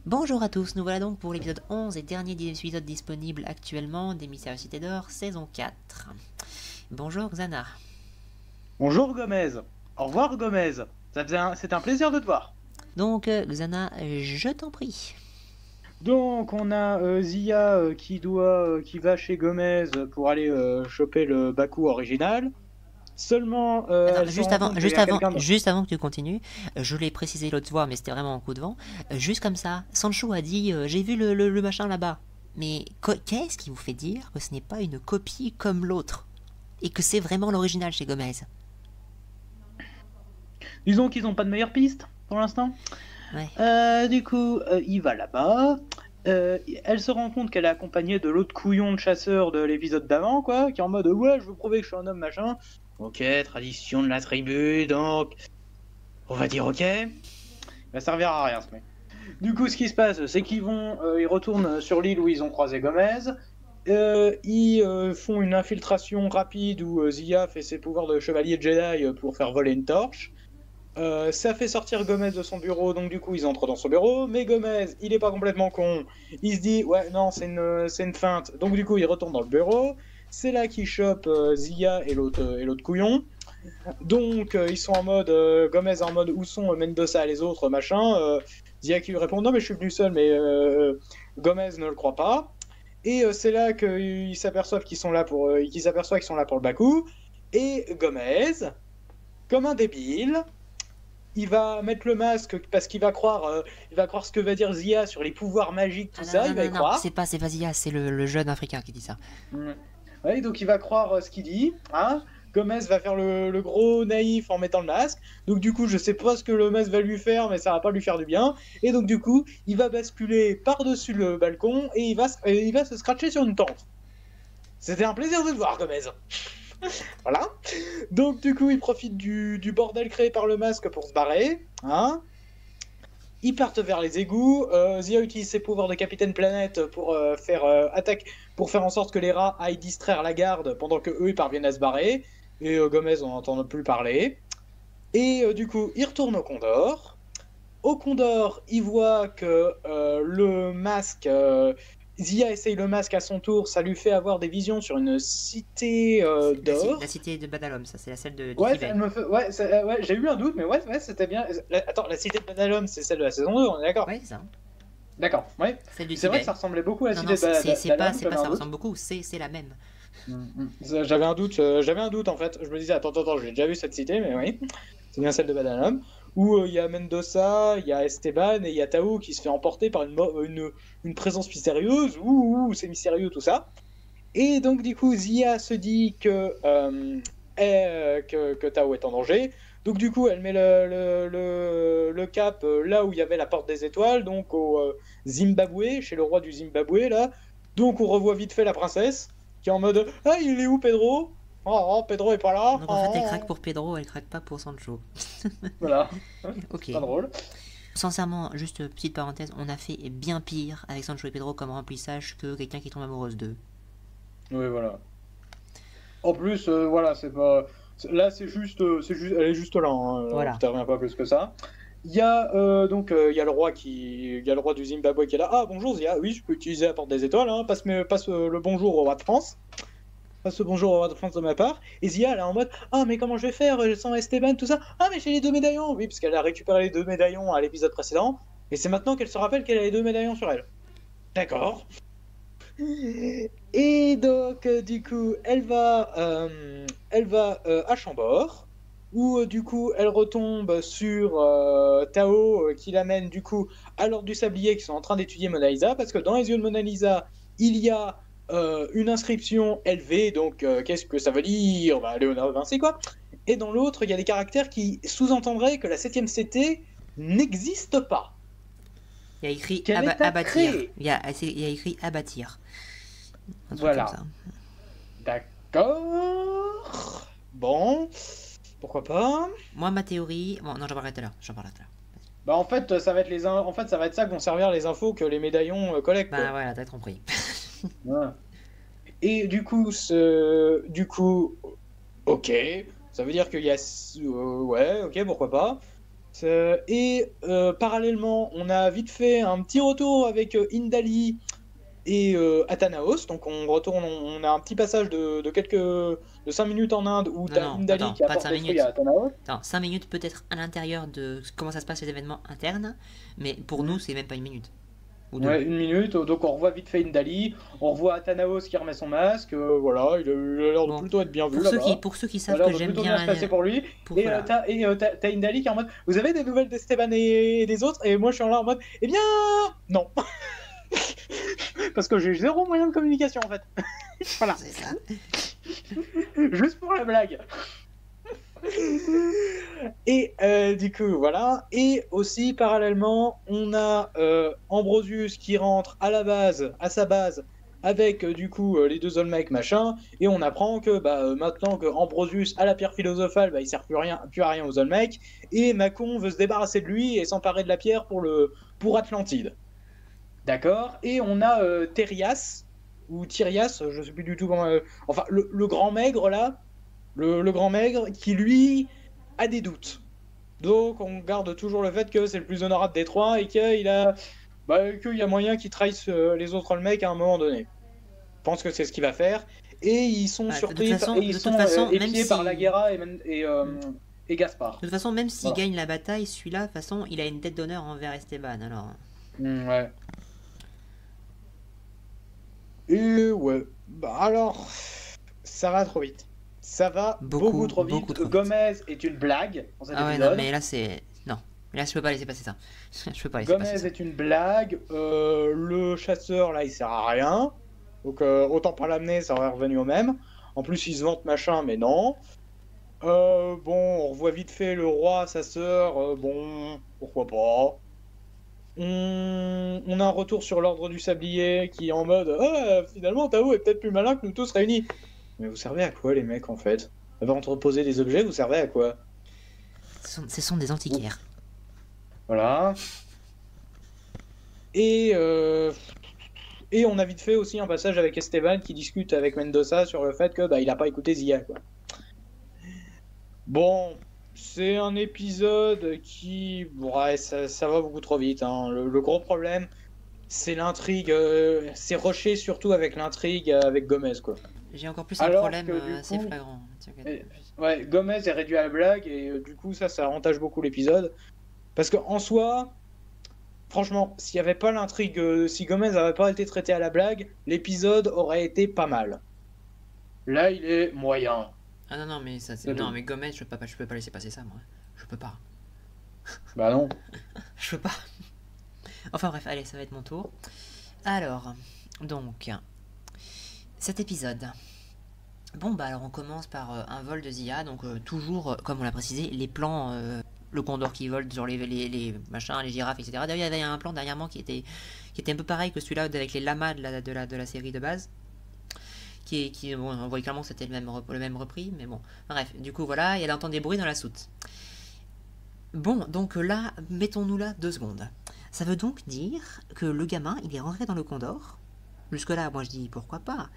Bonjour à tous, nous voilà donc pour l'épisode 11 et dernier épisode disponible actuellement des Mystérieuses Cités d'Or, saison 4. Bonjour Xana. Bonjour Gomez. Au revoir Gomez. C'est un plaisir de te voir. Donc Xana, je t'en prie. Donc on a Zia qui va chez Gomez pour aller choper le Baku original. Seulement, Attends, elle se rend compte qu'il y a quelqu'un de... juste avant que tu continues, je l'ai précisé l'autre fois, mais c'était vraiment un coup de vent. Juste comme ça, Sancho a dit j'ai vu le machin là-bas. Mais qu'est-ce qui vous fait dire que ce n'est pas une copie comme l'autre et que c'est vraiment l'original chez Gomez? Disons qu'ils n'ont pas de meilleure piste pour l'instant. Ouais. Du coup, il va là-bas. Elle se rend compte qu'elle est accompagnée de l'autre couillon de chasseur de l'épisode d'avant, quoi, qui est en mode ouais, je veux prouver que je suis un homme, machin. Ok, tradition de la tribu, donc on va dire ok. Il va servir à rien ce mec. Du coup, ce qui se passe, c'est ils retournent sur l'île où ils ont croisé Gomez. Ils font une infiltration rapide où Zia fait ses pouvoirs de chevalier Jedi pour faire voler une torche. Ça fait sortir Gomez de son bureau, donc du coup ils entrent dans son bureau. Mais Gomez, il est pas complètement con. Il se dit ouais non c'est une feinte. Donc du coup il retourne dans le bureau. C'est là qu'il chope Zia et l'autre couillon. Donc ils sont en mode Gomez est en mode où sont Mendoza et les autres machin. Zia qui lui répond non mais je suis venu seul mais Gomez ne le croit pas. Et c'est là qu'ils s'aperçoivent qu'ils sont là pour le Baku. Et Gomez, comme un débile, il va mettre le masque parce il va croire ce que va dire Zia sur les pouvoirs magiques, tout Ah non, ça, non, il va non, y non, croire. c'est pas Zia, c'est le jeune africain qui dit ça. Mm. Ouais, donc il va croire ce qu'il dit, hein. Gomez va faire le gros naïf en mettant le masque. Donc du coup, je sais pas ce que le masque va lui faire, mais ça va pas lui faire du bien. Et donc du coup, il va basculer par-dessus le balcon et il va se scratcher sur une tente. C'était un plaisir de te voir, Gomez. Voilà. Donc du coup, il profite du bordel créé par le masque pour se barrer, hein. Ils partent vers les égouts. Zia utilise ses pouvoirs de Capitaine Planète pour pour faire en sorte que les rats aillent distraire la garde pendant que eux ils parviennent à se barrer. Et Gomez on n'entend plus parler. Et du coup, il retourne au Condor. Au Condor, il voit que le masque, Zia essaye le masque à son tour, ça lui fait avoir des visions sur une cité La d'or. cité de Badalom, ça c'est celle du Ouais, Tibet. ouais, j'ai eu un doute, mais ouais, c'était bien. Attends, la cité de Banalum, c'est celle de la saison 2, on est d'accord? Ouais, c'est ça. D'accord, ouais. Celle du C'est vrai que Tibet. ça ressemblait beaucoup à la Non, non, cité de Banalum, c'est j'avais pas un ça doute. ressemble beaucoup, c'est la même. J'avais un doute en fait. Je me disais, attends, j'ai déjà vu cette cité, mais oui, c'est bien celle de Banalum. Où il y a Mendoza, il y a Esteban et il y a Tao qui se fait emporter par une présence mystérieuse. Ouh, c'est mystérieux tout ça. Et donc, du coup, Zia se dit que Tao est en danger. Donc, du coup, elle met le cap là où il y avait la porte des étoiles, donc au Zimbabwe, chez le roi du Zimbabwe, là. Donc, on revoit vite fait la princesse, qui est en mode ah, il est où Pedro? Oh, Pedro est pas là. Donc en fait, elle craque Oh. pour Pedro, elle craque pas pour Sancho. Voilà. Ok. C'est pas drôle. Sincèrement, juste petite parenthèse, on a fait bien pire avec Sancho et Pedro comme remplissage que quelqu'un qui tombe amoureuse d'eux. Oui, voilà. En plus, voilà, c'est pas. Là, elle est juste là. Hein, Voilà. t'interviens pas plus que ça. Il y a le roi il y a le roi du Zimbabwe qui est là. Ah bonjour Zia, oui, je peux utiliser la porte des étoiles. Hein. Passe le bonjour au roi de France. Passe le bonjour au roi de France de ma part. Et Zia, elle est en mode ah mais comment je vais faire sans Esteban tout ça. Ah mais j'ai les deux médaillons. Oui, parce qu'elle a récupéré les deux médaillons à l'épisode précédent. Et c'est maintenant qu'elle se rappelle qu'elle a les deux médaillons sur elle. D'accord. Et donc, du coup, elle va à Chambord, où du coup, elle retombe sur Tao, qui l'amène du coup à l'Ordre du Sablier, qui sont en train d'étudier Mona Lisa, parce que dans les yeux de Mona Lisa, il y a une inscription LV, donc qu'est-ce que ça veut dire? Bah, Léonard de Vinci, quoi. Et dans l'autre, il y a des caractères qui sous-entendraient que la 7ème CT n'existe pas, Il y a écrit qu'elle est à abattir. créer. Il y a écrit abattir. Un truc comme Voilà. ça. D'accord. Bon, pourquoi pas. Moi, ma théorie. Bon, non, j'en parlerai tout à l'heure. Bah en fait, en fait, ça va être ça que vont servir les infos que les médaillons collectent Bah quoi. voilà, t'as compris. Voilà. Et du coup, ok, ça veut dire qu'il y a, ouais, ok, pourquoi pas. Parallèlement, on a vite fait un petit retour avec Indali et Athanaos. Donc on retourne, on a un petit passage de 5 minutes en Inde où Non, t'as non, Indali attends, qui pas de apporte 5 des fruits à minutes. Athanaos. Attends, 5 minutes peut-être à l'intérieur de comment ça se passe les événements internes, mais pour nous, c'est même pas une minute. Ou deux. Ouais, 1 minute, donc on revoit vite fait Indali, on revoit Athanaos qui remet son masque, voilà, il a l'air de Bon, plutôt être bien vu là-bas. pour ceux qui Ça a savent l'air que de j'aime plutôt bien se bien... passer pour lui. Et voilà. t'as Indali qui est en mode, vous avez des nouvelles d'Esteban et des autres? Et moi je suis là en mode, eh bien, non. Parce que j'ai zéro moyen de communication en fait. Voilà. C'est ça. Juste pour la blague. Et du coup, voilà. Et aussi, parallèlement, on a Ambrosius qui rentre à sa base, avec du coup les deux Olmecs machin. Et on apprend que maintenant que Ambrosius a la pierre philosophale, il sert plus à rien aux Olmecs. Et Macon veut se débarrasser de lui et s'emparer de la pierre pour Atlantide. D'accord. Et on a Terias, ou Tyrias, je sais plus du tout comment. Enfin, le grand maigre là. Le grand maigre qui lui a des doutes. Donc on garde toujours le fait que c'est le plus honorable des trois et qu'il y a moyen qu'il trahisse les autres mecs à un moment donné. Je pense que c'est ce qu'il va faire. Et ils sont Bah, surpris et ils sont même épiés si... par la Guerra et Gaspard. De toute façon, même s'il Voilà. gagne la bataille, celui-là, de toute façon, il a une dette d'honneur envers Esteban, alors... Ouais. Et ouais. Alors, ça va trop vite. Ça va beaucoup trop vite. beaucoup trop vite. Gomez est une blague dans cet Ah ouais, épisode. non, mais là, c'est... Non. Là, je peux pas laisser passer ça. Je peux pas laisser passer Gomez ça. est une blague. Le chasseur, là, il sert à rien. Donc, autant pas l'amener, ça aurait revenu au même. En plus, il se vante machin, mais non. On revoit vite fait le roi, sa sœur. Bon, pourquoi pas. On a un retour sur l'ordre du sablier qui est en mode finalement, Tao est peut-être plus malin que nous tous réunis. Mais vous servez à quoi, les mecs, en fait? Avant de reposer des objets, vous servez à quoi? Ce sont des antiquaires. Voilà. Et on a vite fait aussi un passage avec Esteban qui discute avec Mendoza sur le fait que il a pas écouté Zia, quoi. Bon, c'est un épisode qui, ouais, ça va beaucoup trop vite, hein. Le gros problème, c'est l'intrigue, c'est rushé surtout avec l'intrigue avec Gomez, quoi. J'ai encore plus un Alors problème que, du assez coup, flagrant. ouais, Gomez est réduit à la blague et du coup ça avantage beaucoup l'épisode. Parce que en soi, franchement, s'il n'y avait pas l'intrigue, si Gomez n'avait pas été traité à la blague, l'épisode aurait été pas mal. Là, il est moyen. Ah non, non, mais ça, c'est... C'est Non, tout. mais Gomez, je peux pas laisser passer ça, moi. Je peux pas. Bah non. Je peux pas. Enfin bref, allez, ça va être mon tour. Alors, donc, cet épisode. Bon, bah alors on commence par un vol de Zia, donc toujours, comme on l'a précisé, les plans, le condor qui vole sur les machins, les girafes, etc. D'ailleurs, il y avait un plan dernièrement qui était un peu pareil que celui-là avec les lamas de la série de base. Bon, on voyait clairement que c'était le même repris, mais bon. Bref, du coup, voilà, il y a entend des bruits dans la soute. Bon, donc là, mettons-nous là 2 secondes. Ça veut donc dire que le gamin, il est rentré dans le Condor. Jusque-là, moi je dis pourquoi pas.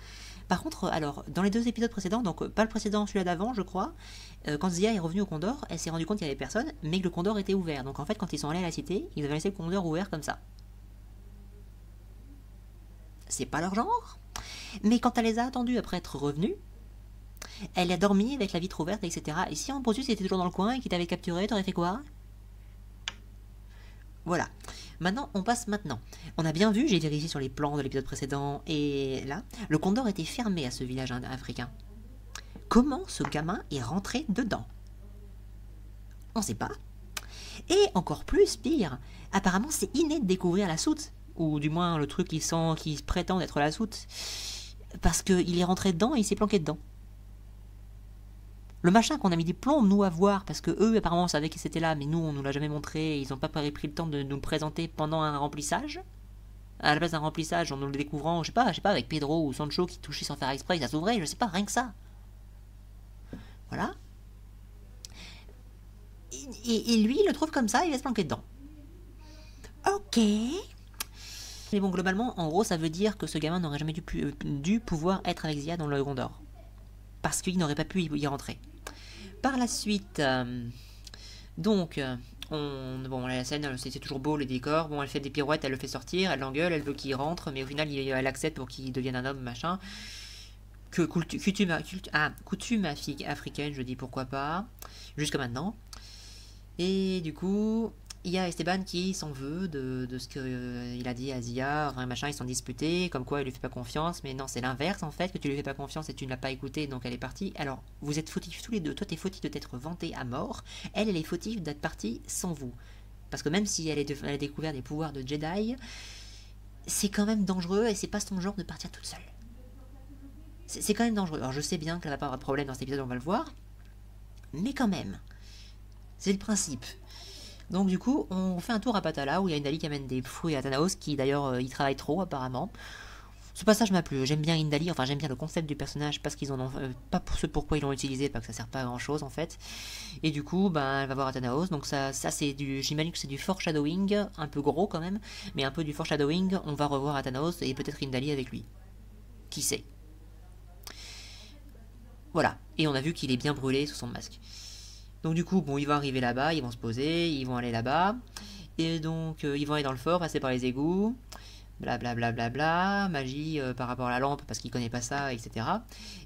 Par contre, alors, dans les 2 épisodes précédents, donc pas le précédent, celui-là d'avant, je crois, quand Zia est revenue au Condor, elle s'est rendue compte qu'il y avait personne, mais que le Condor était ouvert. Donc en fait, quand ils sont allés à la cité, ils avaient laissé le Condor ouvert comme ça. C'est pas leur genre. Mais quand elle les a attendus après être revenue, elle a dormi avec la vitre ouverte, etc. Et si Ambrosius était toujours dans le coin et qu'il t'avait capturé, t'aurais fait quoi? Voilà. Maintenant, on passe maintenant. On a bien vu, j'ai vérifié sur les plans de l'épisode précédent, et là, le Condor était fermé à ce village africain. Comment ce gamin est rentré dedans? On sait pas. Et encore plus, pire, apparemment c'est inné de découvrir la soute, ou du moins le truc qui prétend être la soute, parce qu'il est rentré dedans et il s'est planqué dedans. Le machin qu'on a mis des plombs, nous, à voir, parce que eux, apparemment, savaient qu'ils étaient là, mais nous, on nous l'a jamais montré, ils n'ont pas pris le temps de nous le présenter pendant un remplissage. À la place d'un remplissage, en nous le découvrant, je sais pas, avec Pedro ou Sancho qui touchait sans faire exprès, ça s'ouvrait, je sais pas, rien que ça. Voilà. Et lui, il le trouve comme ça, il va se planquer dedans. Ok. Mais bon, globalement, en gros, ça veut dire que ce gamin n'aurait jamais dû pouvoir être avec Zia dans le Gondor. Parce qu'il n'aurait pas pu y rentrer. Par la suite, donc, Bon, la scène, c'est toujours beau, les décors. Bon, elle fait des pirouettes, elle le fait sortir, elle l'engueule, elle veut qu'il rentre, mais au final, elle accepte pour qu'il devienne un homme, machin. Coutume africaine, je dis pourquoi pas, jusqu'à maintenant. Et du coup, il y a Esteban qui s'en veut de ce qu'il a dit à Zia, machin, ils sont disputés, comme quoi il lui fait pas confiance, mais non, c'est l'inverse en fait, que tu lui fais pas confiance et tu ne l'as pas écouté, donc elle est partie. Alors, vous êtes fautifs tous les deux, toi t'es fautif de t'être vanté à mort, elle est fautive d'être partie sans vous. Parce que même si elle a découvert des pouvoirs de Jedi, c'est quand même dangereux et c'est pas son genre de partir toute seule. C'est quand même dangereux. Alors je sais bien qu'elle va pas avoir de problème dans cet épisode, on va le voir, mais quand même, c'est le principe. Donc du coup, on fait un tour à Patala où il y a Indali qui amène des fruits à Thanos, qui d'ailleurs il travaille trop apparemment. Ce passage m'a plu, j'aime bien Indali, enfin j'aime bien le concept du personnage parce qu'ils en ont pas pour ce pourquoi ils l'ont utilisé, parce que ça sert pas à grand chose en fait. Et du coup, ben elle va voir Thanos, donc ça c'est j'imagine que c'est du foreshadowing, un peu gros quand même, mais un peu du foreshadowing, on va revoir Thanos et peut-être Indali avec lui. Qui sait. Voilà, et on a vu qu'il est bien brûlé sous son masque. Donc du coup, bon, ils vont arriver là-bas, ils vont se poser, ils vont aller là-bas. Et donc, ils vont aller dans le fort, passer par les égouts. Blablabla, bla, bla, bla, magie par rapport à la lampe, parce qu'ils connaissent pas ça, etc.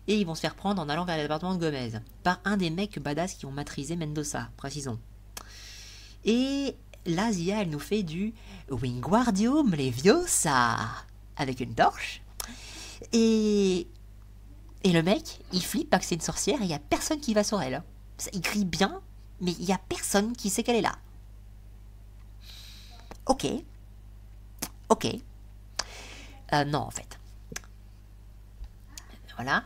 Et ils vont se faire prendre en allant vers l'appartement de Gomez. Par un des mecs badass qui ont maîtrisé Mendoza, précisons. Et là, Zia, elle nous fait du Wingardium Leviosa. Avec une torche. Et le mec, il flippe parce que c'est une sorcière et il n'y a personne qui va sur elle. Il crie bien, mais il n'y a personne qui sait qu'elle est là. Ok. Ok. Non, en fait. Voilà.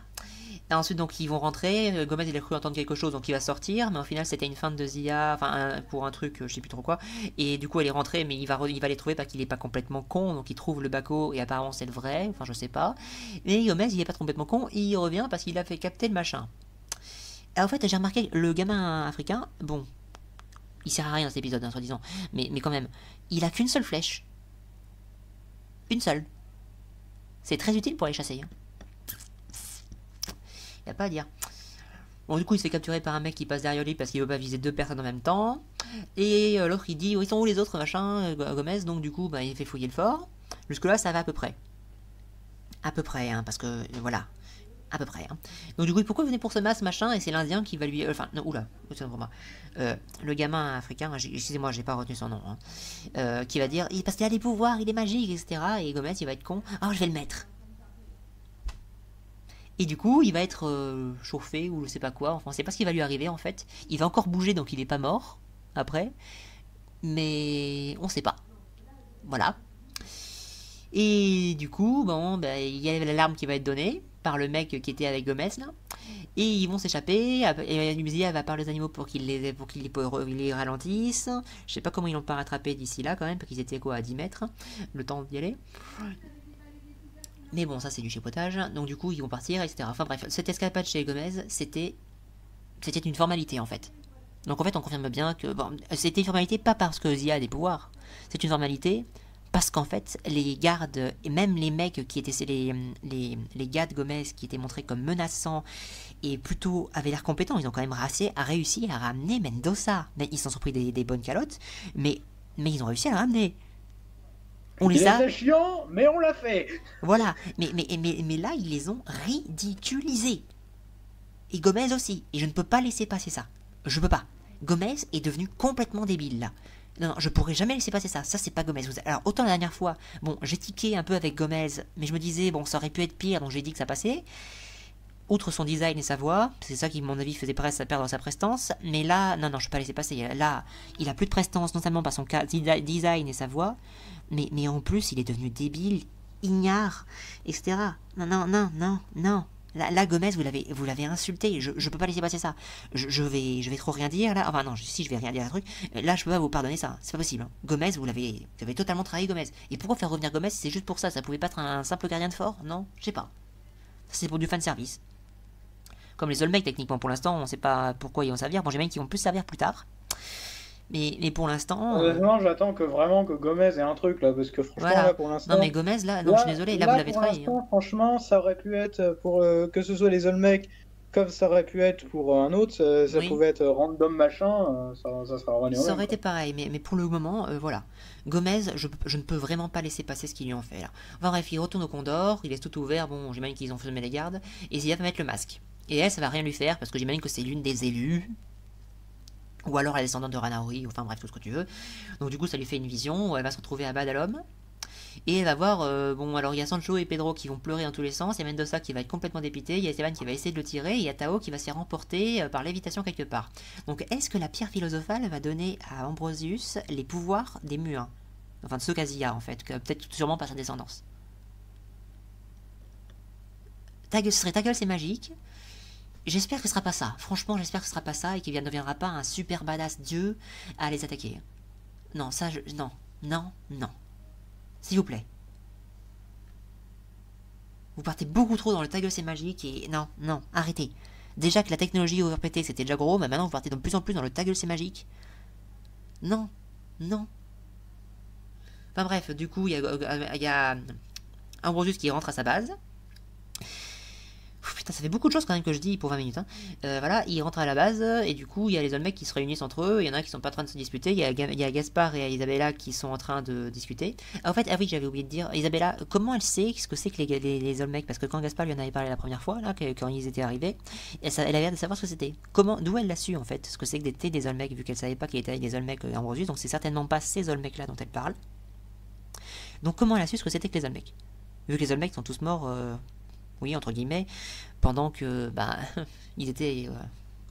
Et ensuite, donc, ils vont rentrer. Gomez, il a cru entendre quelque chose, donc il va sortir. Mais au final, c'était une feinte de Zia, enfin, pour un truc, je sais plus trop quoi. Et du coup, elle est rentrée, mais il va les trouver parce qu'il est pas complètement con. Donc, il trouve le baco, et apparemment, c'est le vrai. Enfin, je sais pas. Mais Gomez, il est pas complètement con. Et il revient parce qu'il a fait capter le machin. En fait, j'ai remarqué, le gamin africain, bon, il sert à rien dans cet épisode, hein, soi-disant, mais quand même, il a qu'une seule flèche. Une seule. C'est très utile pour les chasser. Hein. Y a pas à dire. Bon, du coup, il se fait capturer par un mec qui passe derrière lui parce qu'il veut pas viser deux personnes en même temps. Et l'autre, il dit, oh, ils sont où les autres, machin, Gomez, donc du coup, bah, il fait fouiller le fort. Jusque-là, ça va à peu près. À peu près, hein, parce que, voilà. À peu près. Hein. Donc du coup, pourquoi vous venez pour ce masque, machin, et c'est l'Indien qui va lui... Enfin, non, oula, c'est pour moi. Le gamin africain, excusez-moi, j'ai pas retenu son nom, hein, qui va dire, parce qu'il a des pouvoirs, il est magique, etc. Et Gomez, il va être con. Ah, je vais le mettre. Et du coup, il va être chauffé, ou je sais pas quoi, enfin, on sait pas ce qui va lui arriver, en fait. Il va encore bouger, donc il est pas mort, après. Mais on sait pas. Voilà. Et du coup, bon, bah, il y a l'alarme qui va être donnée par le mec qui était avec Gomez là, et ils vont s'échapper. Et Zia va parler aux animaux pour qu'ils les ralentissent. Je sais pas comment ils l'ont pas rattrapé d'ici là quand même, parce qu'ils étaient quoi à 10 mètres, le temps d'y aller. Mais bon, ça c'est du chipotage. Donc du coup, ils vont partir, etc. Enfin bref, cette escapade chez Gomez, c'était une formalité en fait. Donc en fait, on confirme bien que bon, c'était une formalité pas parce que Zia a des pouvoirs, c'est une formalité parce qu'en fait, les gardes, et même les mecs qui étaient les gars de Gomez qui étaient montrés comme menaçants et plutôt avaient l'air compétents, ils ont quand même réussi à ramener Mendoza. Mais ils s'en sont pris des bonnes calottes, mais ils ont réussi à le ramener. On les a... C'est chiant, mais on l'a fait. Voilà, mais là, ils les ont ridiculisés. Et Gomez aussi, et je ne peux pas laisser passer ça. Je peux pas. Gomez est devenu complètement débile là. Non, je pourrais jamais laisser passer ça. Ça, c'est pas Gomez. Alors, autant la dernière fois, bon, j'ai tiqué un peu avec Gomez, mais je me disais, bon, ça aurait pu être pire, donc j'ai dit que ça passait. Outre son design et sa voix, c'est ça qui, à mon avis, faisait perdre sa prestance. Mais là, non, je peux pas laisser passer. Là, il a plus de prestance, non seulement par son design et sa voix, mais en plus, il est devenu débile, ignare, etc. Non. Là, Gomez, vous l'avez insulté. Je peux pas laisser passer ça. Je vais trop rien dire là. Enfin non, si je vais rien dire un truc. Là, je peux pas vous pardonner ça. C'est pas possible. Hein. Gomez, vous avez totalement travaillé Gomez. Et pourquoi faire revenir Gomez si c'est juste pour ça? Ça pouvait pas être un simple gardien de fort? Non, je sais pas. C'est pour du fan service. Comme les Olmecs techniquement pour l'instant, on sait pas pourquoi ils vont servir. Bon, j'imagine qu'ils vont plus servir plus tard. Mais pour l'instant. Honnêtement, j'attends vraiment que Gomez ait un truc là, parce que franchement, voilà. là pour l'instant. Non, mais Gomez, là, non, je suis désolé, là vous l'avez travaillé. Franchement, ça aurait pu être pour que ce soit les Olmecs, comme ça aurait pu être pour un autre, ça Oui. pouvait être random machin, ça sera revenu au Ça même, aurait quoi. été pareil, mais pour le moment, voilà. Gomez, je ne peux vraiment pas laisser passer ce qu'ils lui ont fait là. Enfin bref, il retourne au Condor, il laisse tout ouvert, bon, j'imagine qu'ils ont fermé les gardes, et Zia va mettre le masque. Et elle, ça va rien lui faire, parce que j'imagine que c'est l'une des élues, ou alors la descendante de Ranaori, enfin bref, tout ce que tu veux. Donc du coup, ça lui fait une vision, où elle va se retrouver à Badalom, et elle va voir, bon, alors il y a Sancho et Pedro qui vont pleurer dans tous les sens, il y a Mendoza qui va être complètement dépité, il y a Esteban qui va essayer de le tirer, et il y a Tao qui va se faire remporter par lévitation quelque part. Donc est-ce que la pierre philosophale va donner à Ambrosius les pouvoirs des Muins? Enfin de ceux qu'Azia en fait, peut-être sûrement par sa descendance. Ce serait ta gueule, c'est magique. J'espère que ce sera pas ça. Franchement, j'espère que ce sera pas ça et qu'il ne deviendra pas un super badass dieu à les attaquer. Non, ça, non, non, non. S'il vous plaît. Vous partez beaucoup trop dans le ta gueule c'est magique et non, non, arrêtez. Déjà que la technologie overpétée c'était déjà gros, mais maintenant vous partez de plus en plus dans le ta gueule c'est magique. Non, non. Enfin bref, du coup, il y a Ambrosius qui rentre à sa base. Putain, ça fait beaucoup de choses quand même que je dis pour 20 minutes. Hein. Voilà, il rentre à la base, et du coup, il y a les Olmecs qui se réunissent entre eux, il y en a qui sont pas en train de se disputer, il y a Gaspard et Isabella qui sont en train de discuter. En fait, ah oui, j'avais oublié de dire, Isabella, comment elle sait ce que c'est que les Olmecs? Parce que quand Gaspard lui en avait parlé la première fois, là, quand ils étaient arrivés, elle avait l'air de savoir ce que c'était. D'où elle l'a su, en fait, ce que c'est que d'été des Olmecs, vu qu'elle savait pas qu'il était avec des Olmecs Ambrosius, donc c'est certainement pas ces Olmecs-là dont elle parle. Donc comment elle a su ce que c'était que les Olmecs? Vu que les Olmecs sont tous morts, oui, entre guillemets, pendant que, bah, ils étaient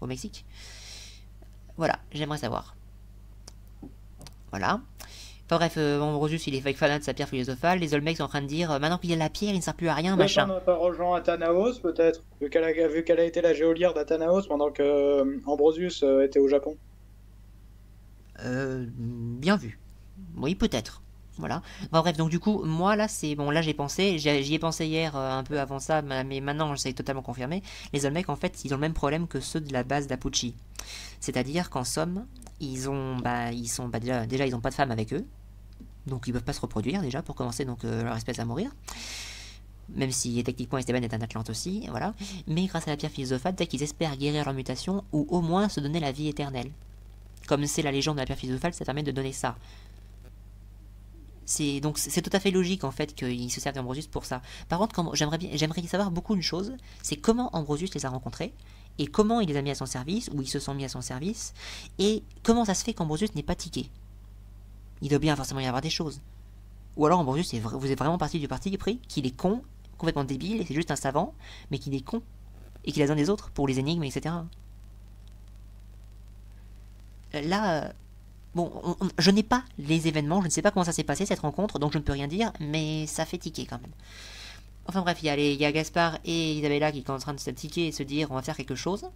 au Mexique. Voilà, j'aimerais savoir. Voilà. Enfin bref, Ambrosius, il est fan de sa pierre philosophale. Les Olmecs sont en train de dire, maintenant qu'il y a la pierre, il ne sert plus à rien, Peut-être on machin. n'a pas rejoint Athanaos, peut-être, vu qu'elle a été la géolière d'Athanaos pendant que Ambrosius était au Japon. Bien vu. Oui, peut-être. Voilà. Enfin, bref, donc du coup, moi là, c'est bon. Là, j'y ai pensé hier, un peu avant ça, mais maintenant, c'est totalement confirmé. Les Olmecs, en fait, ils ont le même problème que ceux de la base d'Apuchi. C'est-à-dire qu'en somme, ils ont, ils sont, déjà, ils ont pas de femmes avec eux, donc ils peuvent pas se reproduire déjà pour commencer, donc leur espèce à mourir. Même si techniquement Esteban est un Atlante aussi, voilà. Mais grâce à la pierre philosophale, peut-être qu'ils espèrent guérir leur mutation ou au moins se donner la vie éternelle. Comme c'est la légende de la pierre philosophale, ça permet de donner ça. Donc c'est tout à fait logique en fait qu'ils se servent d'Ambrosius pour ça. Par contre, j'aimerais savoir beaucoup une chose, c'est comment Ambrosius les a rencontrés et comment il les a mis à son service ou ils se sont mis à son service et comment ça se fait qu'Ambrosius n'est pas tiqué. Il doit bien forcément y avoir des choses. Ou alors Ambrosius vous êtes vraiment parti du parti pris qu'il est con, complètement débile et c'est juste un savant, mais qu'il est con et qu'il a besoin des autres pour les énigmes, etc. Là, bon, je n'ai pas les événements, je ne sais pas comment ça s'est passé cette rencontre, donc je ne peux rien dire, mais ça fait tiquer quand même. Enfin bref, il y a Gaspard et Isabella qui sont en train de se tiquer et se dire on va faire quelque chose.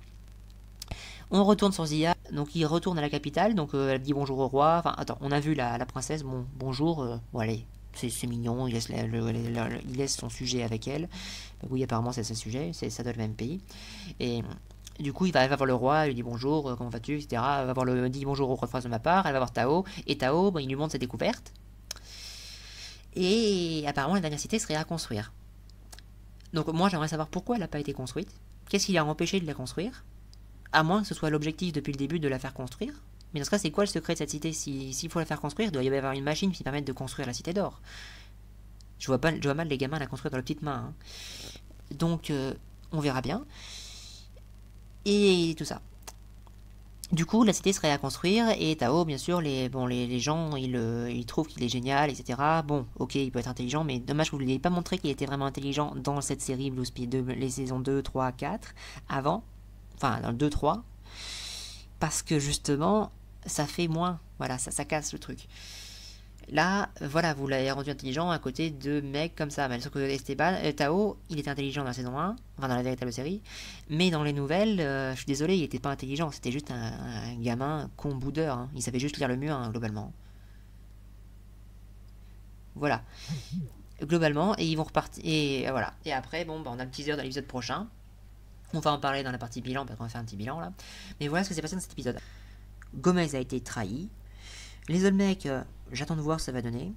On retourne sur Zia, donc il retourne à la capitale, donc elle dit bonjour au roi. Enfin, attends, on a vu la princesse, bon, bonjour, bon allez, c'est mignon, il laisse son sujet avec elle. Oui, apparemment c'est ce sujet, ça doit être le même pays. Et du coup, il va voir le roi, il lui dit bonjour, comment vas-tu, etc. Elle va dit bonjour au roi de France de ma part, elle va voir Tao, et Tao, il lui montre ses découvertes. Et apparemment, la dernière cité serait à construire. Donc moi, j'aimerais savoir pourquoi elle n'a pas été construite. Qu'est-ce qui l'a empêché de la construire? À moins que ce soit l'objectif depuis le début de la faire construire. Mais dans ce cas, c'est quoi le secret de cette cité? S'il faut la faire construire, il doit y avoir une machine qui permette de construire la cité d'or. Je vois mal les gamins la construire dans leurs petites mains. Hein. Donc, on verra bien. Et tout ça. Du coup, la cité serait à construire, et Tao, bien sûr, les gens, ils trouvent qu'il est génial, etc. Bon, ok, il peut être intelligent, mais dommage que vous ne l'ayez pas montré qu'il était vraiment intelligent dans cette série Blue Speed 2, les saisons 2, 3, 4, avant. Enfin, dans le 2, 3. Parce que, justement, ça fait moins. Voilà, ça casse le truc. Là, voilà, vous l'avez rendu intelligent à côté de mecs comme ça. Mais sauf que Tao, il était intelligent dans la saison 1, enfin dans la véritable série. Mais dans les nouvelles, je suis désolé, il était pas intelligent. C'était juste un gamin con boudeur. Hein. Il savait juste lire le mur, hein, globalement. Voilà. Globalement, et ils vont repartir. Et voilà. Et après, bon, on a le teaser de l'épisode prochain. On va en parler dans la partie bilan, parce qu'on va faire un petit bilan là. Mais voilà ce qui s'est passé dans cet épisode. Gomez a été trahi. Les Olmecs, j'attends de voir ce que ça va donner.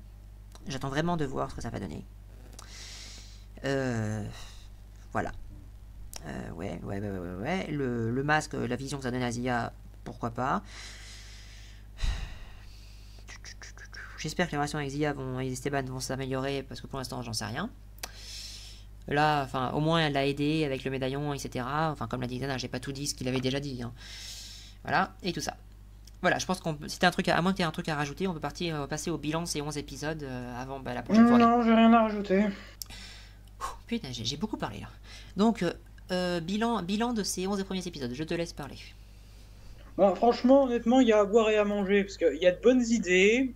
J'attends vraiment de voir ce que ça va donner. Voilà. ouais. Le masque, la vision que ça donne à Zia, pourquoi pas. J'espère que les relations avec Zia et Esteban vont s'améliorer, parce que pour l'instant, j'en sais rien. Là, enfin, au moins, elle l'a aidé avec le médaillon, etc. Enfin, comme l'a dit Dana, j'ai pas tout dit ce qu'il avait déjà dit. Hein. Voilà, et tout ça. Voilà, je pense qu'on peut... C'était un truc, à moins que tu aies un truc à rajouter, on peut passer au bilan de ces 11 épisodes avant la prochaine fois. Non, j'ai rien à rajouter. Putain, j'ai beaucoup parlé là. Donc, bilan de ces 11 premiers épisodes, je te laisse parler. Bah, franchement, honnêtement, il y a à boire et à manger, parce qu'il y a de bonnes idées.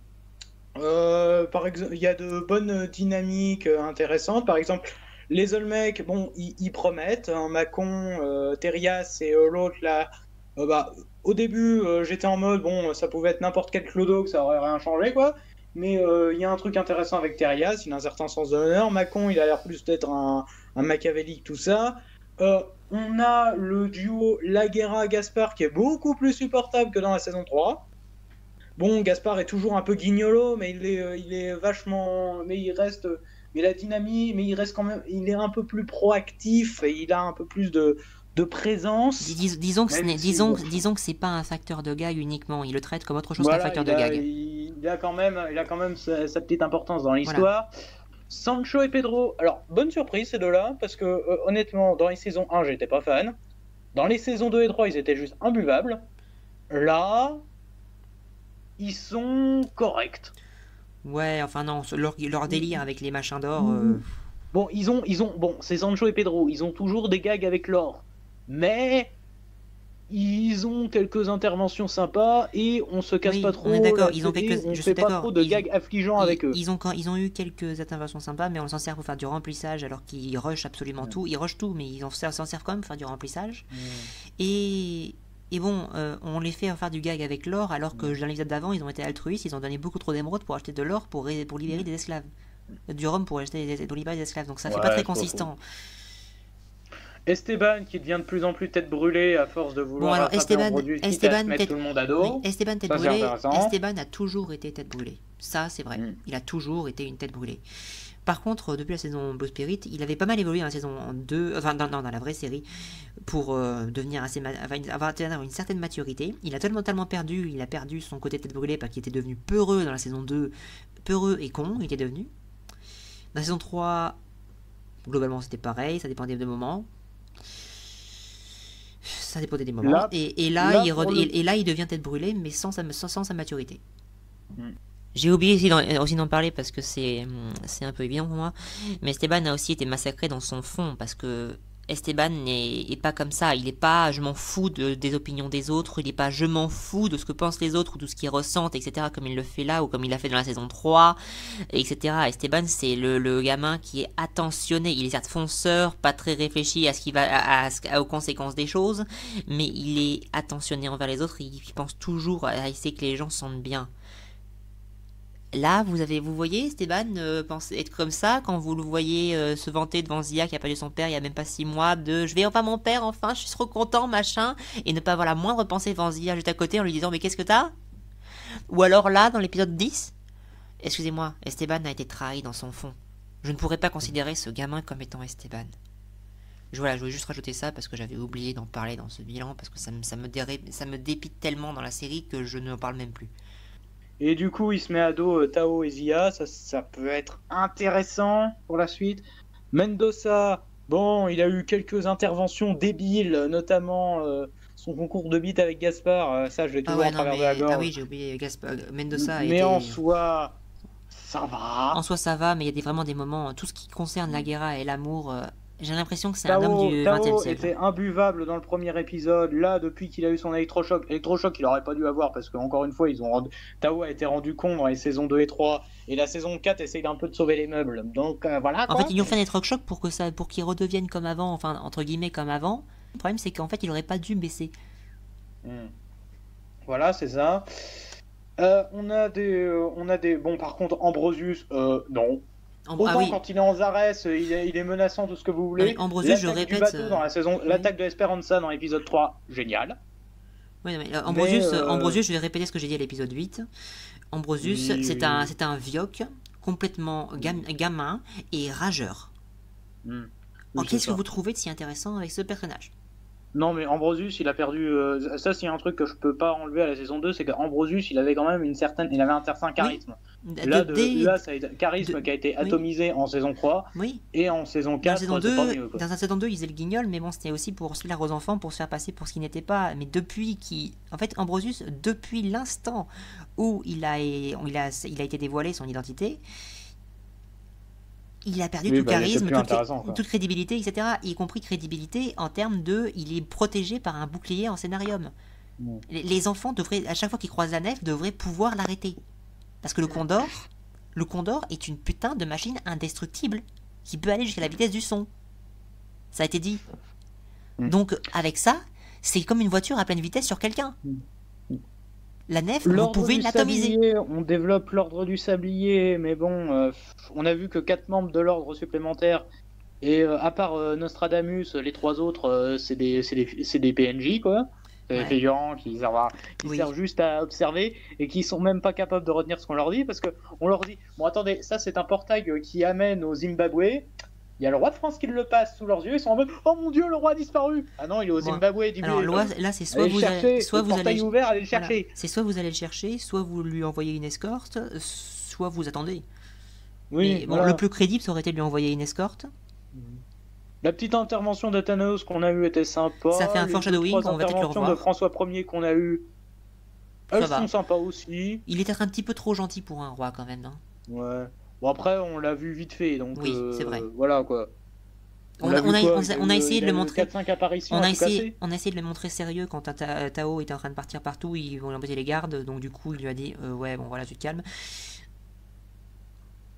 Par exemple, il y a de bonnes dynamiques intéressantes. Par exemple, les Olmecs, bon, ils promettent. Hein, Macon, Terias et l'autre là. Bah, au début, j'étais en mode, bon, ça pouvait être n'importe quel clodo, que ça aurait rien changé, quoi. Mais il y a un truc intéressant avec Terias, il a un certain sens de l'honneur. Macon, il a l'air plus d'être un machiavélique, tout ça. On a le duo Laguerre-Gaspard qui est beaucoup plus supportable que dans la saison 3. Bon, Gaspard est toujours un peu guignolo, mais il est vachement. Mais il reste. Mais la dynamique, mais il reste quand même. Il est un peu plus proactif et il a un peu plus de présence. Disons que c'est pas un facteur de gag uniquement, il le traite comme autre chose Voilà, qu'un facteur de gag. Il a quand même sa petite importance dans l'histoire. Voilà. Sancho et Pedro, alors bonne surprise ces deux-là, parce que honnêtement, dans les saisons 1, j'étais pas fan. Dans les saisons 2 et 3, ils étaient juste imbuvables. Là, ils sont corrects. Ouais, enfin non, leur délire avec les machins d'or. Bon, bon, c'est Sancho et Pedro, ils ont toujours des gags avec l'or, mais ils ont quelques interventions sympas et on se casse pas trop. On est d'accord, ils ont on fait pas trop de gags affligeants avec eux. Ils ont eu quelques interventions sympas, mais on s'en sert pour faire du remplissage alors qu'ils rushent absolument tout. Ils rushent tout, mais ils s'en servent quand même pour faire du remplissage. Et bon, on les fait faire du gag avec l'or, alors que dans l'épisode d'avant, ils ont été altruistes, ils ont donné beaucoup trop d'émeraudes pour acheter de l'or pour libérer des esclaves. Du rhum pour libérer des esclaves, donc ça fait pas très consistant. Esteban qui devient de plus en plus tête brûlée à force de vouloir attraper un produit mettre tout le monde à dos. Esteban tête brûlée, Esteban a toujours été tête brûlée. Ça, c'est vrai. Il a toujours été une tête brûlée. Par contre, depuis la saison Blue Spirit, il avait pas mal évolué dans la saison 2, enfin dans la vraie série, pour devenir avoir une certaine maturité. Il a tellement perdu, il a perdu son côté tête brûlée parce qu'il était devenu peureux dans la saison 2, peureux et con, il était devenu. Dans la saison 3, globalement c'était pareil, ça dépendait des moments. Ça dépendait des moments. Là, et là, il devient tête brûlée, mais sans sa maturité. J'ai oublié aussi d'en parler parce que c'est un peu évident pour moi. Mais Esteban a aussi été massacré dans son fond parce que Esteban n'est pas comme ça. Il n'est pas je m'en fous des opinions des autres. Il n'est pas je m'en fous de ce que pensent les autres ou de ce qu'ils ressentent, etc. comme il le fait là ou comme il l'a fait dans la saison 3, etc. Esteban, c'est le gamin qui est attentionné. Il est certes fonceur, pas très réfléchi à ce qui va aux conséquences des choses, mais il est attentionné envers les autres. Il pense toujours à essayer que les gens se sentent bien. Là, vous voyez Esteban être comme ça quand vous le voyez se vanter devant Zia qui a perdu son père il y a même pas 6 mois de je vais enfin mon père, enfin je suis trop content, machin, et ne pas avoir la moindre pensée devant Zia juste à côté en lui disant mais qu'est-ce que t'as? Ou alors là, dans l'épisode 10, excusez-moi, Esteban a été trahi dans son fond. Je ne pourrais pas considérer ce gamin comme étant Esteban. Je voulais juste rajouter ça parce que j'avais oublié d'en parler dans ce bilan parce que ça me dépite tellement dans la série que je n'en parle même plus. Et du coup, il se met à dos Tao et Zia, ça peut être intéressant pour la suite. Mendoza, bon, il a eu quelques interventions débiles, notamment son concours de beat avec Gaspard, ça je l'ai toujours en travers de la gorge. Ah oui, j'ai oublié Gaspard, Mendoza. Mais en soi, ça va. En soi, ça va, mais il y a vraiment des moments, tout ce qui concerne la guerra et l'amour... J'ai l'impression que c'est un homme du 20e siècle. Tao était imbuvable dans le premier épisode. Là, depuis qu'il a eu son électrochoc, il aurait pas dû avoir parce qu'encore une fois, Tao a été rendu con dans les saisons 2 et 3. Et la saison 4 essaye un peu de sauver les meubles. Donc voilà. En fait, ils lui ont fait un électrochoc pour qu'il redevienne comme avant, enfin, entre guillemets, comme avant. Le problème, c'est qu'en fait, il aurait pas dû baisser. Voilà, c'est ça. On a des. Bon, par contre, Ambrosius, non. Autant quand il est en Zarès, il est menaçant, tout ce que vous voulez. Ambrosius, je répète. Dans la saison, l'attaque de Esperanza dans l'épisode 3, génial. Oui, mais Ambrosius, je vais répéter ce que j'ai dit à l'épisode 8. Ambrosius, c'est un vioc complètement gamin et rageur. Oui, c'est qu'est-ce que ça. vous trouvez de si intéressant avec ce personnage? Non, mais Ambrosius, il a perdu. Ça, c'est un truc que je peux pas enlever à la saison 2, c'est qu'Ambrosius, il avait quand même il avait un certain Oui, charisme. Là, ça a été charisme de- qui a été oui, atomisé en saison 3, oui. et en saison Dans la saison 4, c'est pas 2, mieux, quoi. dans la saison 2, ils faisaient le guignol, mais bon, c'était aussi pour se plaire aux enfants, pour se faire passer pour ce qu'il n'était pas. Mais depuis qu'il... En fait, Ambrosius, depuis l'instant où il a été dévoilé son identité, il a perdu Oui, tout bah, il était charisme, plus intéressant, quoi. toute crédibilité, etc. Y compris crédibilité en termes de... Il est protégé par un bouclier en scénarium. Mm. Les enfants devraient, à chaque fois qu'ils croisent la nef, devraient pouvoir l'arrêter. Parce que le Condor est une putain de machine indestructible qui peut aller jusqu'à la vitesse du son. Ça a été dit. Mm. Donc, avec ça, c'est comme une voiture à pleine vitesse sur quelqu'un. La nef, vous L'ordre pouvez du l'atomiser. sablier, on développe l'ordre du sablier, mais bon, on a vu que 4 membres de l'ordre supplémentaires, et à part Nostradamus, les 3 autres, c'est des PNJ, quoi. C'est des Ouais. figurants qui Oui. servent juste à observer et qui sont même pas capables de retenir ce qu'on leur dit, parce que on leur dit, bon attendez, ça c'est un portail qui amène au Zimbabwe. Il y a le roi de France qui le passe sous leurs yeux, ils sont en mode oh mon dieu, le roi a disparu. Ah non, il est au Bon. Zimbabwe, Alors, là, c'est soit allez le vous chercher, allez, soit le vous portail allez, est ouvert, allez le voilà. chercher. C'est soit vous allez le chercher, soit vous lui envoyez une escorte, soit vous attendez. Oui, Mais bon, voilà. le plus crédible, ça aurait été de lui envoyer une escorte. La petite intervention de Thanos qu'on a eue était sympa. Ça fait un Les foreshadowing, 2-3 on va peut-être le interventions revoir. de François Ier qu'on a eues, Ça elles va. sont sympas aussi. Il est peut-être un petit peu trop gentil pour un roi quand même, non? Ouais. Bon après, on l'a vu vite fait, donc Oui, c'est vrai. voilà quoi. On l'a a, vu on a- quoi, on a- on a essayé de le montrer. 4-5 apparitions On à a, tout casser. essayé de le montrer sérieux quand Tao était en train de partir partout, ils vont embêter les gardes, donc du coup il lui a dit ouais bon voilà tu te calmes.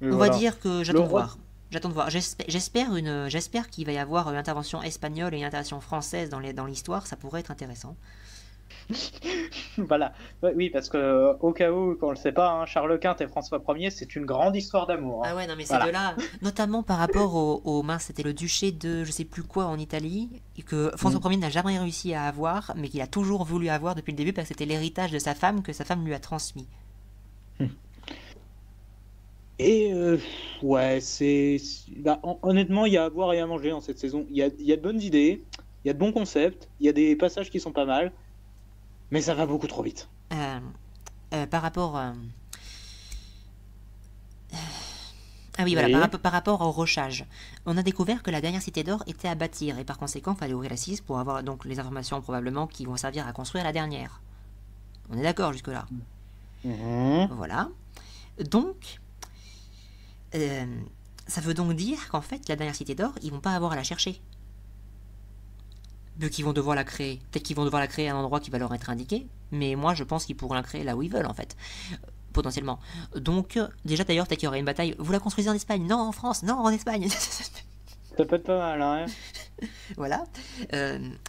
Mais On voilà. va dire que j'attends de roi- voir. J'attends de voir. J'espère qu'il va y avoir une intervention espagnole et une intervention française dans l'histoire, ça pourrait être intéressant. Voilà. Ouais, oui, parce que au cas où, quand on le sait pas, hein, Charles Quint et François Ier, c'est une grande histoire d'amour. Hein. Ah ouais non mais ces Voilà. deux-là, notamment par rapport au mince, c'était le duché de je sais plus quoi en Italie, et que François Ier n'a jamais réussi à avoir, mais qu'il a toujours voulu avoir depuis le début parce que c'était l'héritage de sa femme que sa femme lui a transmis. Et ouais, honnêtement, il y a à boire et à manger dans cette saison. Il y a de bonnes idées, il y a de bons concepts, il y a des passages qui sont pas mal, mais ça va beaucoup trop vite. Par rapport ah oui, voilà, Oui. par rapport au rochage, on a découvert que la dernière cité d'or était à bâtir, et par conséquent, il fallait ouvrir la 6 pour avoir donc les informations probablement qui vont servir à construire la dernière. On est d'accord jusque-là. Mhm. Voilà. Donc, ça veut donc dire qu'en fait, la dernière cité d'or, ils vont pas avoir à la chercher. Vu qu'ils vont devoir la créer. Peut-être qu'ils vont devoir la créer à un endroit qui va leur être indiqué, mais moi je pense qu'ils pourront la créer là où ils veulent en fait. Potentiellement. Donc, déjà d'ailleurs, peut-être qu'il y aurait une bataille. Vous la construisez en Espagne? Non, en France? Non, en Espagne. Ça peut être pas mal, hein. Voilà.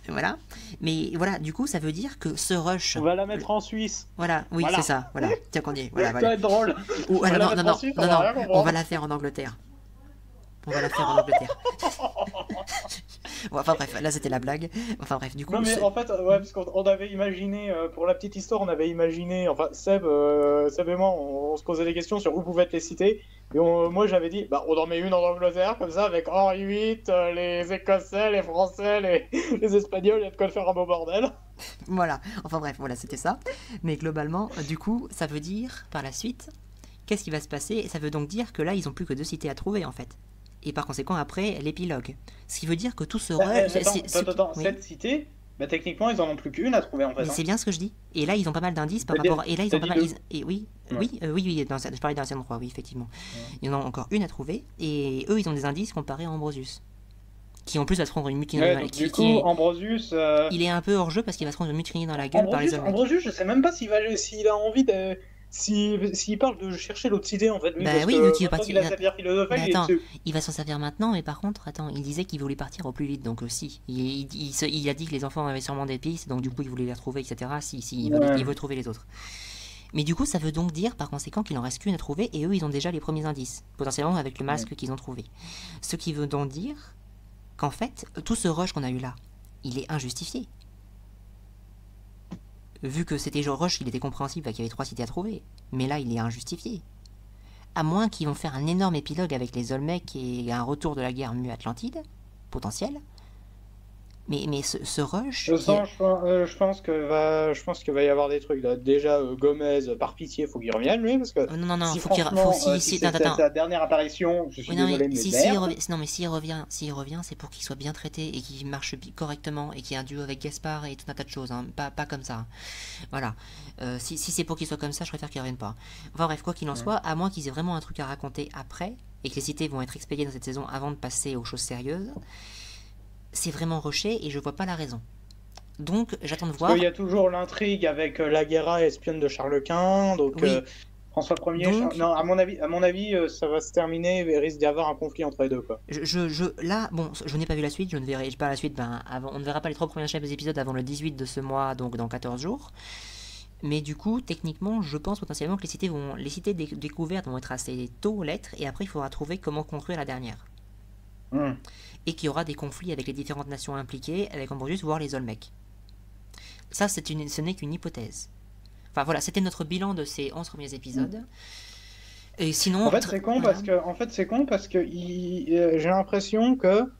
Voilà. Mais voilà, du coup, ça veut dire que ce rush. On va la mettre en Suisse. Voilà, oui, Voilà. c'est ça. Voilà. Tiens qu'on y est. Voilà, Ça voilà. va être drôle. Ou On va alors, la non, mettre non, en Suisse, non, on va non, rien on comprendre. va la faire en Angleterre. On va la faire en Angleterre. Bon, enfin bref, là c'était la blague. Enfin bref, du coup. Non mais en fait, ouais, parce qu'on avait imaginé, pour la petite histoire, on avait imaginé, enfin Seb et moi, on se posait des questions sur où pouvaient être les cités, et moi j'avais dit, bah on en met une en Angleterre, comme ça, avec Henri VIII, les Écossais, les Français, les Espagnols, il y a de quoi faire un beau bordel. Voilà, enfin bref, voilà, c'était ça. Mais globalement, du coup, ça veut dire, par la suite, qu'est-ce qui va se passer? Ça veut donc dire que là, ils ont plus que 2 cités à trouver, en fait. Et par conséquent, après, l'épilogue. Ce qui veut dire que tout ce rush... Attends, oui. cette cité, bah techniquement ils en ont plus qu'une à trouver en fait. Mais c'est bien ce que je dis. Et là, ils ont pas mal d'indices par T'as rapport... dit- Et là, ils t'as ont pas dit mal... deux. Et oui, Ouais. oui, je parlais d'un scène 3, oui, effectivement. Il y en a encore une à trouver, et eux, ils ont des indices comparés à Ambrosius. Qui en plus va se prendre une mutinerie Ouais, dans la donc, du coup, Ambrosius, Il est un peu hors jeu parce qu'il va se prendre une mutinerie dans la gueule par les hommes. Ambrosius, je sais même pas s'il a envie de. S'il parle de chercher l'autre cité en fait, lui, Bah parce oui, que vu qu'il veut maintenant partir- qu'il a sa pierre philosophale, Mais il est attends, dessus. il va s'en servir maintenant, mais par contre, attends, il disait qu'il voulait partir au plus vite, donc si. Il a dit que les enfants avaient sûrement des pistes, donc du coup il voulait les retrouver, etc. Si, Ouais. il veut trouver les autres. Mais du coup, ça veut donc dire par conséquent qu'il en reste qu'une à trouver, et eux ils ont déjà les premiers indices, potentiellement avec le masque qu'ils ont trouvé. Ce qui veut donc dire qu'en fait, tout ce rush qu'on a eu là, il est injustifié. Vu que c'était rush, il était compréhensible qu'il y avait 3 cités à trouver, mais là il est injustifié. À moins qu'ils vont faire un énorme épilogue avec les Olmecs et un retour de la guerre Mu-Atlantide, potentiel. Mais ce rush... Je pense qu'il va y avoir des trucs là. Déjà, Gomez, par pitié, faut qu'il revienne lui, parce que Non, si faut qu'il... franchement, si si, c'est sa dernière apparition, je suis Oui, non, désolé, mais mais s'il merde. revient, non, mais s'il revient, c'est pour qu'il soit bien traité et qu'il marche correctement et qu'il y ait un duo avec Gaspard et tout un tas de choses, hein, pas comme ça. Voilà. Si c'est pour qu'il soit comme ça, je préfère qu'il revienne pas. Enfin bref, quoi qu'il en soit, à moins qu'ils aient vraiment un truc à raconter après et que les cités vont être expédiées dans cette saison avant de passer aux choses sérieuses, c'est vraiment rushé et je vois pas la raison. Donc j'attends de voir. Parce qu'il y a toujours l'intrigue avec la Guerra espionne de Charles Quint, donc Oui. François Ier. Donc, non, à mon avis, ça va se terminer. Il risque d'y avoir un conflit entre les deux, quoi. Là, bon, je n'ai pas vu la suite, je ne verrai pas la suite, avant, on ne verra pas les 3 premiers épisodes avant le 18 de ce mois, donc dans 14 jours. Mais du coup, techniquement, je pense potentiellement que les cités découvertes vont être assez tôt aux lettres, et après il faudra trouver comment construire la dernière. Et qu'il y aura des conflits avec les différentes nations impliquées, avec Ambrosius, voire les Olmecs. Ça, ce n'est qu'une hypothèse. Enfin voilà, c'était notre bilan de ces 11 premiers épisodes. Et sinon... En fait, c'est con parce que j'ai l'impression que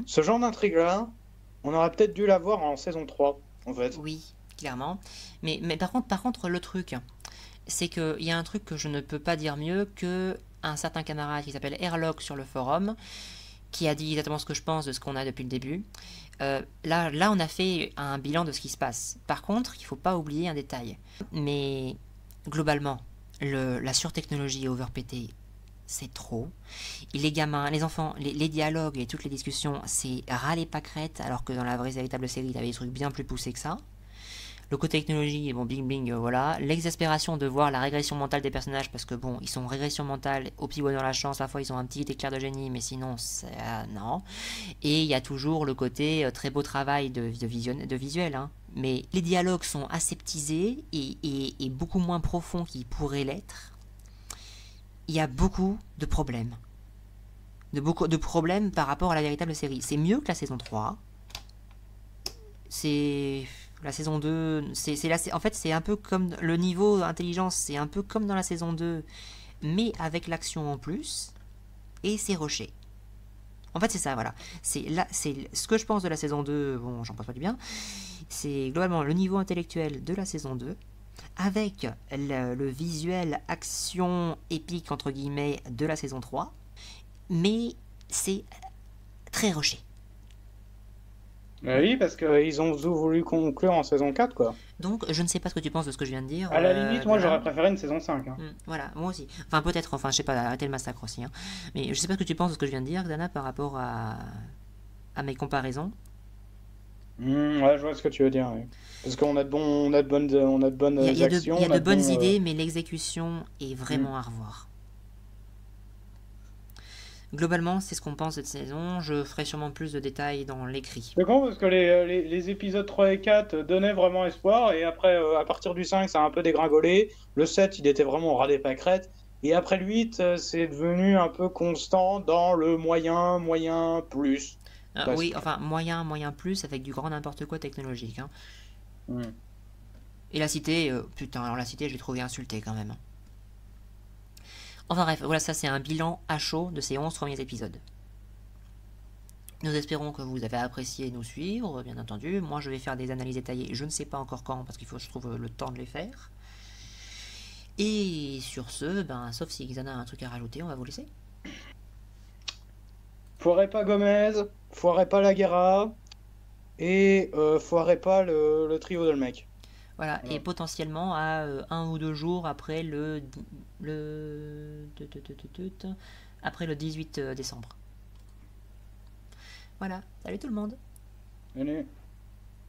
ce genre d'intrigue-là, on aurait peut-être dû l'avoir en saison 3, en fait. Oui, clairement. Mais par contre, le truc, c'est qu'il y a un truc que je ne peux pas dire mieux que un certain camarade qui s'appelle Airlock sur le forum, qui a dit exactement ce que je pense de ce qu'on a depuis le début. Là, on a fait un bilan de ce qui se passe. Par contre, il ne faut pas oublier un détail. Mais globalement, la surtechnologie overpétée, c'est trop. Et les gamins, les enfants, les dialogues et toutes les discussions, c'est râler pâquerette, alors que dans la vraie véritable série, il y avait des trucs bien plus poussés que ça. Le côté technologie, bon, bing bing, voilà. L'exaspération de voir la régression mentale des personnages, parce que bon, ils sont en régression mentale, au petit bonheur la chance, parfois ils ont un petit éclair de génie, mais sinon, non. Et il y a toujours le côté très beau travail de visuel, hein. Mais les dialogues sont aseptisés et beaucoup moins profonds qu'ils pourraient l'être. Il y a beaucoup de problèmes. De problèmes par rapport à la véritable série. C'est mieux que la saison 3. La saison 2, en fait, c'est un peu comme le niveau intelligence, c'est un peu comme dans la saison 2, mais avec l'action en plus, et c'est rushé. En fait, c'est ça, voilà. C'est ce que je pense de la saison 2, bon, j'en pense pas du bien, c'est globalement le niveau intellectuel de la saison 2, avec le visuel action épique, entre guillemets, de la saison 3, mais c'est très rushé. Oui, parce qu'ils ont voulu conclure en saison 4, quoi. Donc, je ne sais pas ce que tu penses de ce que je viens de dire. À la limite, moi, j'aurais préféré une saison 5. Hein. Voilà, moi aussi. Enfin, peut-être, je sais pas, arrêter le massacre aussi. Hein. Mais je sais pas ce que tu penses de ce que je viens de dire, Xana, par rapport à mes comparaisons. Ouais, je vois ce que tu veux dire. Oui. Parce qu'on a de bonnes actions. Il y a de bonnes idées, mais l'exécution est vraiment à revoir. Globalement, c'est ce qu'on pense de cette saison. Je ferai sûrement plus de détails dans l'écrit. C'est con parce que les épisodes 3 et 4 donnaient vraiment espoir. Et après, à partir du 5, ça a un peu dégringolé. Le 7, il était vraiment au ras des pâquerettes. Et après le 8, c'est devenu un peu constant dans le moyen, plus. Oui, enfin, moyen plus, avec du grand n'importe quoi technologique. Hein. Et la cité, putain, alors la cité, je l'ai trouvé insultée quand même. Enfin bref, voilà, ça c'est un bilan à chaud de ces 11 premiers épisodes. Nous espérons que vous avez apprécié nous suivre, bien entendu. Moi je vais faire des analyses détaillées, je ne sais pas encore quand, parce qu'il faut que je trouve le temps de les faire. Et sur ce, sauf si Xana a un truc à rajouter, on va vous laisser. Foirez pas Gomez, foirez pas la Guerra, et foirez pas le trio de le mec. Voilà, et potentiellement à 1 ou 2 jours après après le 18 décembre. Voilà, salut tout le monde. Allez.